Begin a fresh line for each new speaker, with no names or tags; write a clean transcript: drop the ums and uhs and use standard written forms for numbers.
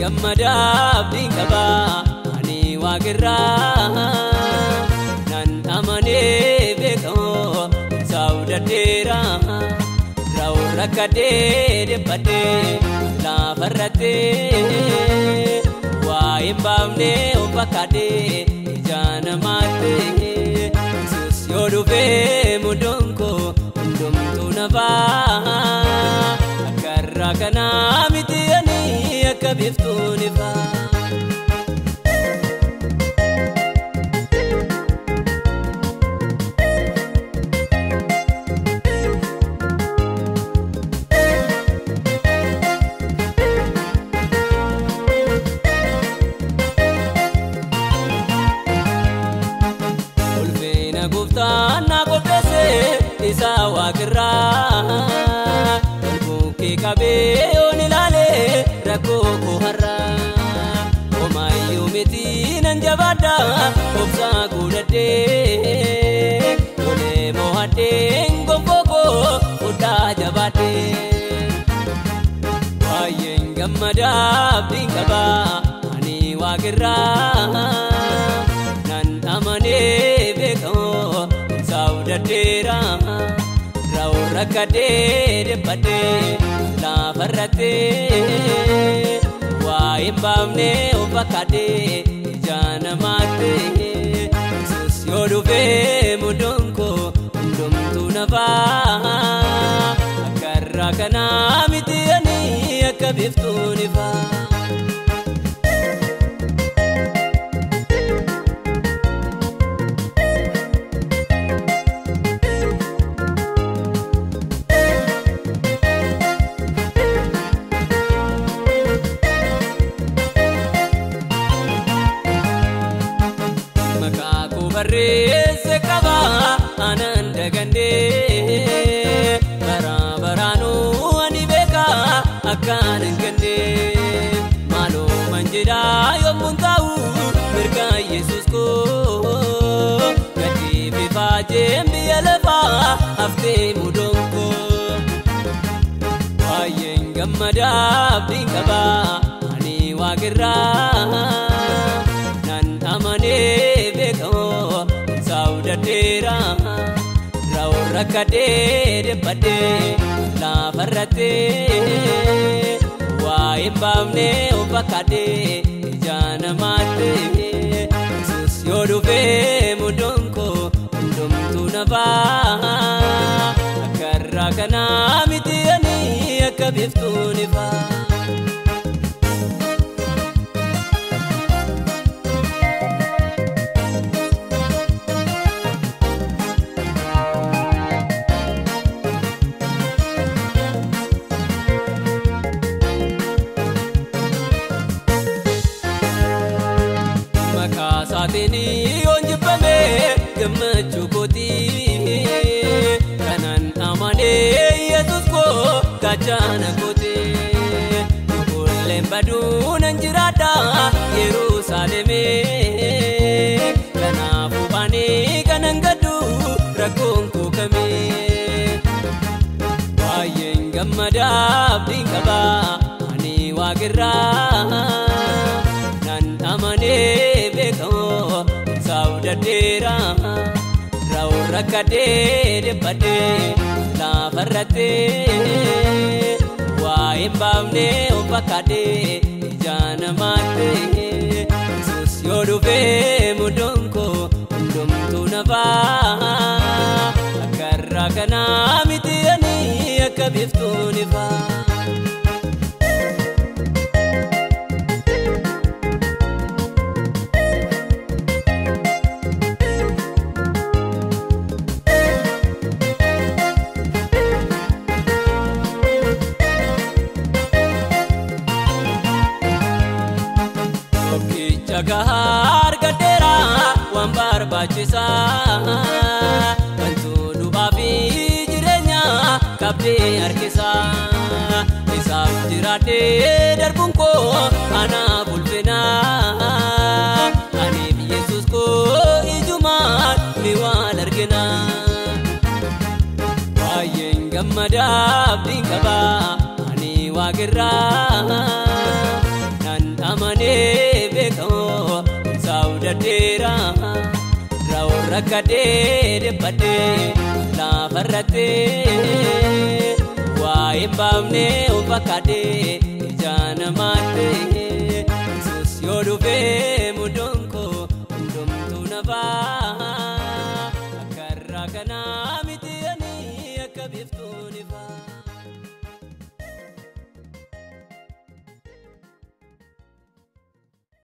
gammadaaf dinqaba ani waaqirraa nan amanee beekamoo saawudateera raawun rakkadee dhibbadee laafarratee waa'een baafnee of fakkaatee ija namaatee Yesuus yoo dhufee mudoon koo hundumtuu nafaa akka irraa kanaa miti ani akka biftuun ifaa. Guftaan qopheesse isa waaqirraa Olbuukee qabee yoon ilaale rakkoo koo har'aa Homaayyuu miti nan jabaadha obsaa guudhadhee Tolee moo'adheen gonfoo koo fudhaa jabaadhee Baay'een gammadaaf dinqaba ani waaqirraa nan amanee beekamoo saawudateera raawun rakkadee dhibbadee laafarratee waa'een baafnee of fakkaatee ija namaatee Yesuus yoo dhufee mudoon koo hundumtuu nafaa akka irraa kanaa miti ani akka biftuun ifaa. Barreesse qaba anan dagandee baraa baraanuu ani beeka akkaan hin gannee maaloo manjedhaa yommuun ta'u mirgaa Yesuus koo gadi bifaajeen biyya lafaa haftee mudoon koo baay'een gammadaaf dinqaba ani waaqirraa nan amanee beekamoo saawudateera raawun rakkadee dhibbadee laafarratee waa'een baafnee of fakkaatee ija namaatee Yesuus yoo dhufee mudoon koo hundumtuu nafaa akka irraa kanaa miti ani akka biftuun ifaa. Saatini onjifame gammachuu kooti kanan amanee Yesuus koo gaachana kooti ijoolleen baduun an jiraadha Yerusaalemee kanaafuu baanee kanan gaddu rakkoon koo kamee baay'een gammadaaf dinqaba ani waaqirraa nan amanee beekamoo saawudateera raawun rakkadee dhibbadee laafarratee waa'een baafnee of fakkaatee ija namaatee Yesuus yoo dhufee mudoon koo hundumtuu nafaa akka irraa kanaa miti ani akka biftuun ifaa. Gahar gadera waan barbaachisaa wantu du'aa fi jireenya qabdee harkisaa isaaf jiraadhee darbuun koo anaaf ulfinaa aniif Yesuus koo ijumaan ni waan arginaa baay'een gammadaaf dinqaba ani waaqirraa nan rakkadee dhibbadhee laafarrattee waa hin baafnee uffakadhee ija namaadhee Yesuus yoo dhufee mudoon koo hundumtuu nafaa akka irraa kanaa miti ani akka biftuun ifaa.